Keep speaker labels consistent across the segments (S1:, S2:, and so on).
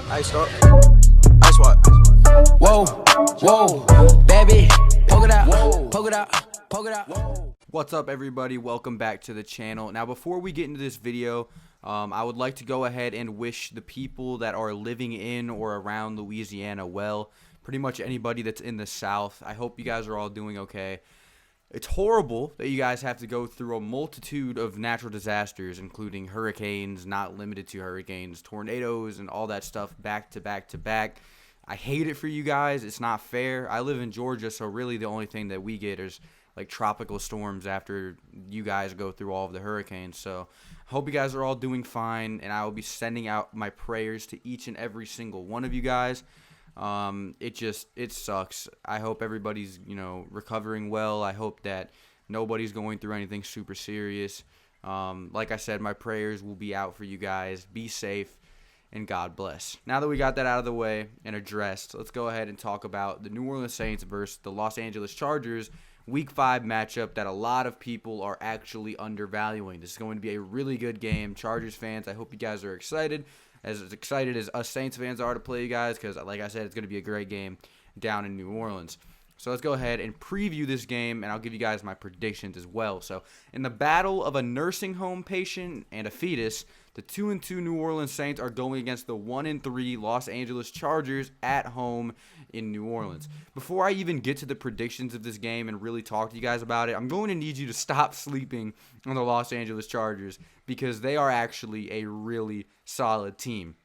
S1: I stop. Ice what?
S2: Whoa, whoa, baby, poke it out, poke it out, poke it out.
S3: What's up, everybody? Welcome back to the channel. Now, before we get into this video, I would like to go ahead and wish the people that are living in or around Louisiana well. Pretty much anybody that's in the South. I hope you guys are all doing okay. It's horrible that you guys have to go through a multitude of natural disasters, including hurricanes, not limited to hurricanes, tornadoes, and all that stuff back to back to back. I hate it for you guys. It's not fair. I live in Georgia, so really the only thing that we get is like tropical storms after you guys go through all of the hurricanes. So I hope you guys are all doing fine, and I will be sending out my prayers to each and every single one of you guys. It sucks. I hope everybody's, recovering well. I hope that nobody's going through anything super serious. Like I said, my prayers will be out for you guys. Be safe, and God bless. Now that we got that out of the way and addressed, let's go ahead and talk about the New Orleans Saints versus the Los Angeles Chargers Week 5 matchup that a lot of people are actually undervaluing. This is going to be a really good game. Chargers fans, I hope you guys are excited as us Saints fans are to play you guys, because like I said, it's going to be a great game down in New Orleans. So let's go ahead and preview this game, and I'll give you guys my predictions as well. So in the battle of a nursing home patient and a fetus, the 2-2 New Orleans Saints are going against the 1-3 Los Angeles Chargers at home in New Orleans. Before I even get to the predictions of this game and really talk to you guys about it, I'm going to need you to stop sleeping on the Los Angeles Chargers, because they are actually a really solid team.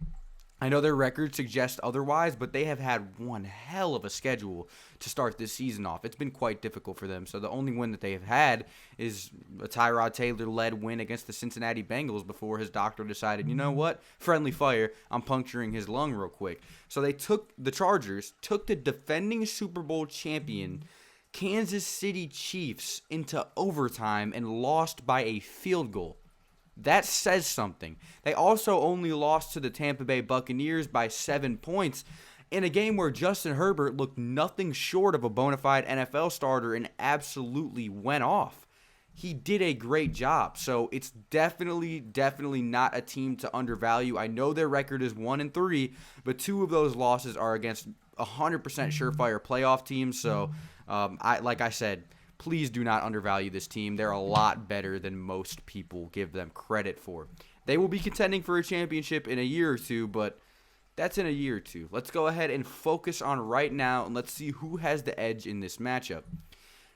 S3: I know their record suggests otherwise, but they have had one hell of a schedule to start this season off. It's been quite difficult for them. So the only win that they have had is a Tyrod Taylor-led win against the Cincinnati Bengals before his doctor decided, you know what, friendly fire, I'm puncturing his lung real quick. So the Chargers took the defending Super Bowl champion Kansas City Chiefs into overtime and lost by a field goal. That says something. They also only lost to the Tampa Bay Buccaneers by 7 points in a game where Justin Herbert looked nothing short of a bona fide NFL starter and absolutely went off. He did a great job. So it's definitely not a team to undervalue. I know their record is 1-3, but 2 of those losses are against 100% surefire playoff teams. So like I said, please do not undervalue this team. They're a lot better than most people give them credit for. They will be contending for a championship in a year or two, but that's in a year or two. Let's go ahead and focus on right now, and let's see who has the edge in this matchup.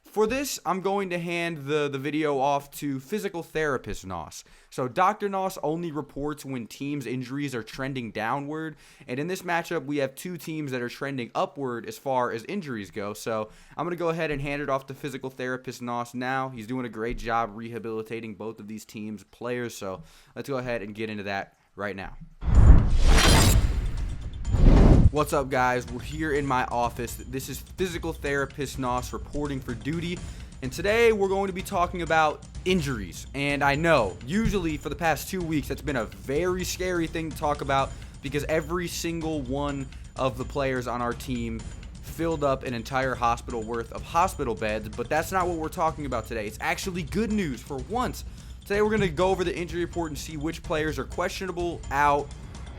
S3: For this, I'm going to hand the video off to physical therapist Nos. So Dr. Nos only reports when teams' injuries are trending downward. And in this matchup, we have 2 teams that are trending upward as far as injuries go. So I'm going to go ahead and hand it off to physical therapist Nos now. He's doing a great job rehabilitating both of these teams' players. So let's go ahead and get into that right now. What's up, guys? We're here in my office. This is physical therapist Nos reporting for duty, and today we're going to be talking about injuries. And I know, usually for the past 2 weeks, that's been a very scary thing to talk about, because every single one of the players on our team filled up an entire hospital worth of hospital beds, but that's not what we're talking about today. It's actually good news for once. Today we're going to go over the injury report and see which players are questionable, out,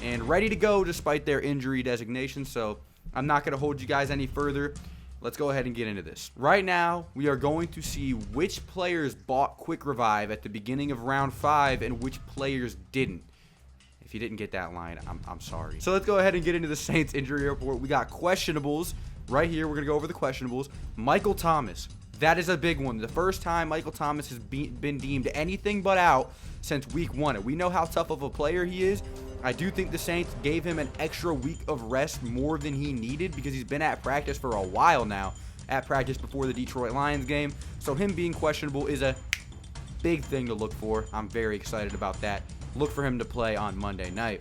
S3: and ready to go despite their injury designation. So I'm not going to hold you guys any further. Let's go ahead and get into this. Right now, we are going to see which players bought Quick Revive at the beginning of round 5 and which players didn't. If you didn't get that line, I'm sorry. So let's go ahead and get into the Saints injury report. We got questionables right here. We're going to go over the questionables. Michael Thomas. That is a big one. The first time Michael Thomas has been deemed anything but out since week 1. And we know how tough of a player he is. I do think the Saints gave him an extra week of rest more than he needed, because he's been at practice for a while now, at practice before the Detroit Lions game. So him being questionable is a big thing to look for. I'm very excited about that. Look for him to play on Monday night.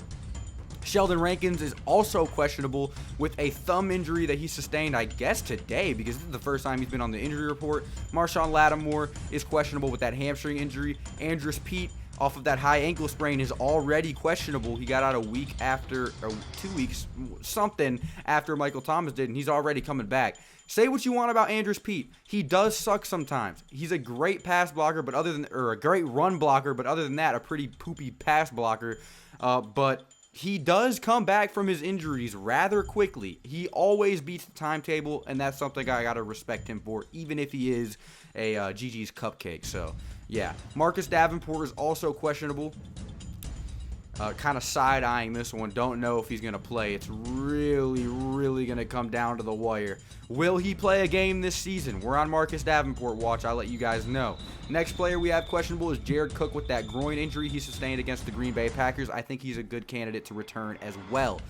S3: Sheldon Rankins is also questionable with a thumb injury that he sustained, I guess, today, because this is the first time he's been on the injury report. Marshawn Lattimore is questionable with that hamstring injury. Andrus Peat, off of that high ankle sprain, is already questionable. He got out a week after, or 2 weeks, something after Michael Thomas did, and he's already coming back. Say what you want about Andrus Peat. He does suck sometimes. He's a great pass blocker, or a great run blocker, but other than that, a pretty poopy pass blocker. But he does come back from his injuries rather quickly. He always beats the timetable, and that's something I got to respect him for, even if he is a GG's cupcake. So, yeah. Marcus Davenport is also questionable. Kind of side-eyeing this one. Don't know if he's going to play. It's really, really going to come down to the wire. Will he play a game this season? We're on Marcus Davenport watch. I'll let you guys know. Next player we have questionable is Jared Cook with that groin injury he sustained against the Green Bay Packers. I think he's a good candidate to return as well.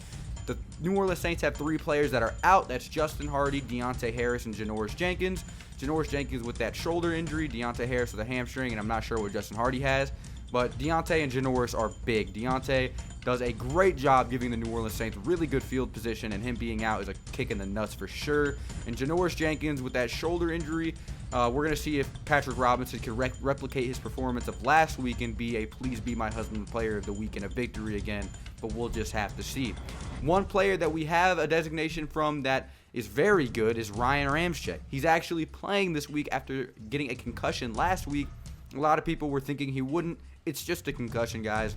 S3: The New Orleans Saints have 3 players that are out. That's Justin Hardy, Deontay Harris, and Janoris Jenkins. Janoris Jenkins with that shoulder injury, Deontay Harris with a hamstring, and I'm not sure what Justin Hardy has. But Deontay and Janoris are big. Deontay does a great job giving the New Orleans Saints really good field position, and him being out is a kick in the nuts for sure. And Janoris Jenkins with that shoulder injury, we're going to see if Patrick Robinson can replicate his performance of last week and be a please be my husband player of the week and a victory again, but we'll just have to see. One player that we have a designation from that is very good is Ryan Ramscheck. He's actually playing this week after getting a concussion last week. A lot of people were thinking he wouldn't. It's just a concussion, guys.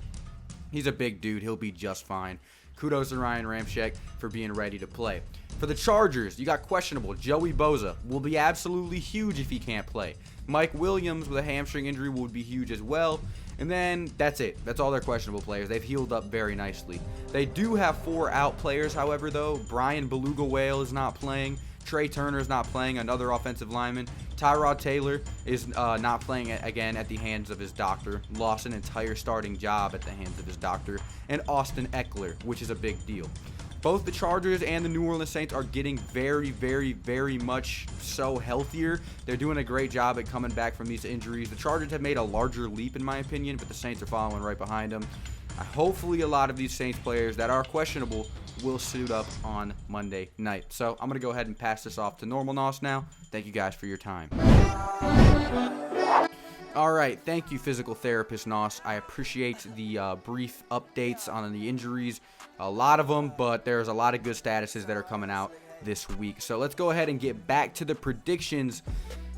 S3: He's a big dude. He'll be just fine. Kudos to Ryan Ramscheck for being ready to play. For the Chargers, you got questionable. Joey Bosa will be absolutely huge if he can't play. Mike Williams with a hamstring injury would be huge as well. And then that's it. That's all their questionable players. They've healed up very nicely. They do have 4 out players, however, though. Brian Beluga Whale is not playing. Trey Turner is not playing, another offensive lineman. Tyrod Taylor is not playing again at the hands of his doctor. Lost an entire starting job at the hands of his doctor. And Austin Eckler, which is a big deal. Both the Chargers and the New Orleans Saints are getting very, very, very much so healthier. They're doing a great job at coming back from these injuries. The Chargers have made a larger leap, in my opinion, but the Saints are following right behind them. Hopefully, a lot of these Saints players that are questionable will suit up on Monday night. So I'm going to go ahead and pass this off to Normal Nos now. Thank you guys for your time. All right, thank you, physical therapist Nos. I appreciate the brief updates on the injuries. A lot of them, but there's a lot of good statuses that are coming out this week. So let's go ahead and get back to the predictions.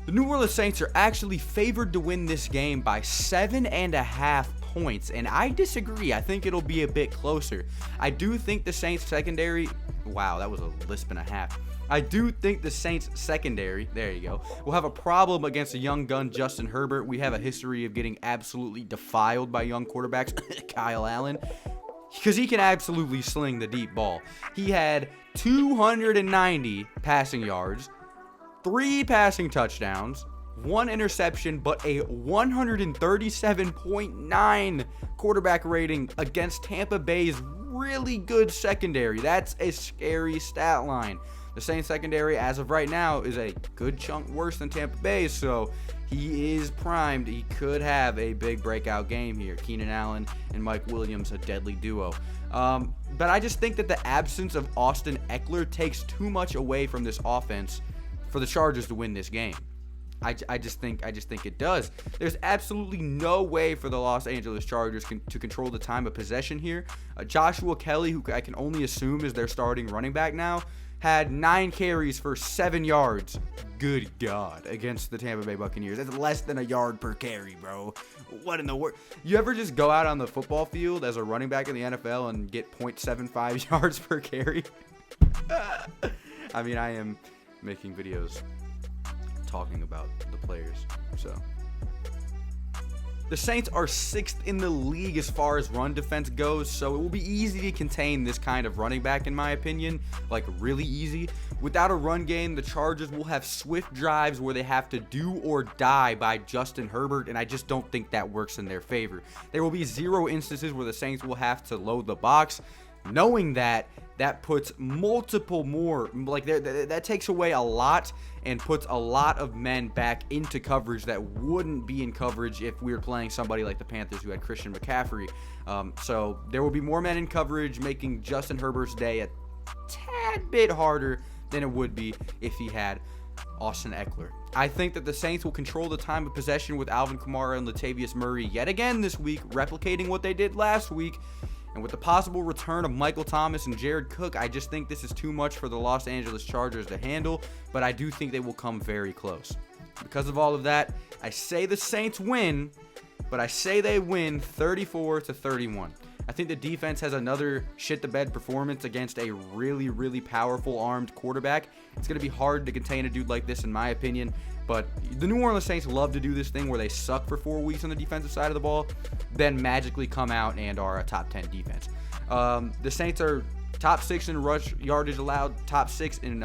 S3: The New Orleans Saints are actually favored to win this game by 7.5 points, and I disagree. I think it'll be a bit closer. I do think the Saints secondary, wow, that was a lisp and a half. I do think the Saints secondary, there you go, will have a problem against a young gun Justin Herbert. We have a history of getting absolutely defiled by young quarterbacks, Kyle Allen, because he can absolutely sling the deep ball. He had 290 passing yards, 3 passing touchdowns, 1 interception, but a 137.9 quarterback rating against Tampa Bay's really good secondary. That's a scary stat line. The Saints secondary, as of right now, is a good chunk worse than Tampa Bay's, so he is primed. He could have a big breakout game here. Keenan Allen and Mike Williams, a deadly duo. But I just think that the absence of Austin Eckler takes too much away from this offense for the Chargers to win this game. I just think it does. There's absolutely no way for the Los Angeles Chargers to control the time of possession here. Joshua Kelly, who I can only assume is their starting running back now, had 9 carries for 7 yards. Good God, against the Tampa Bay Buccaneers. That's less than a yard per carry, bro. What in the world? You ever just go out on the football field as a running back in the NFL and get 0.75 yards per carry? I mean, I am making videos talking about the players, so. The Saints are 6th in the league as far as run defense goes, so it will be easy to contain this kind of running back, in my opinion, like really easy. Without a run game, the Chargers will have swift drives where they have to do or die by Justin Herbert, and I just don't think that works in their favor. There will be 0 instances where the Saints will have to load the box. Knowing that puts multiple more, like that takes away a lot and puts a lot of men back into coverage that wouldn't be in coverage if we were playing somebody like the Panthers who had Christian McCaffrey. So there will be more men in coverage, making Justin Herbert's day a tad bit harder than it would be if he had Austin Eckler. I think that the Saints will control the time of possession with Alvin Kamara and Latavius Murray yet again this week, replicating what they did last week. And with the possible return of Michael Thomas and Jared Cook, I just think this is too much for the Los Angeles Chargers to handle, but I do think they will come very close. Because of all of that, I say the Saints win, but I say they win 34-31. I think the defense has another shit-the-bed performance against a really, really powerful armed quarterback. It's going to be hard to contain a dude like this, in my opinion. But the New Orleans Saints love to do this thing where they suck for 4 weeks on the defensive side of the ball, then magically come out and are a top 10 defense. The Saints are top 6 in rush yardage allowed, top 6 in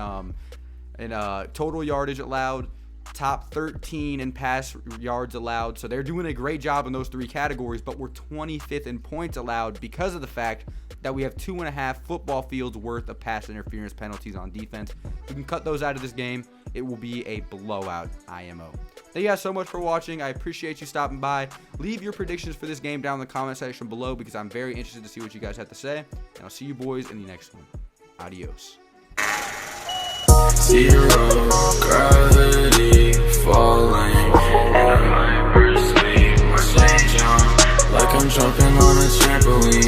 S3: total yardage allowed, top 13 in pass yards allowed. So they're doing a great job in those 3 categories, but we're 25th in points allowed because of the fact that we have 2.5 football fields worth of pass interference penalties on defense. We can cut those out of this game. It will be a blowout IMO. Thank you guys so much for watching. I appreciate you stopping by. Leave your predictions for this game down in the comment section below because I'm very interested to see what you guys have to say. And I'll see you boys in the next one. Adios.
S4: Zero gravity falling. Like I'm jumping on a trampoline.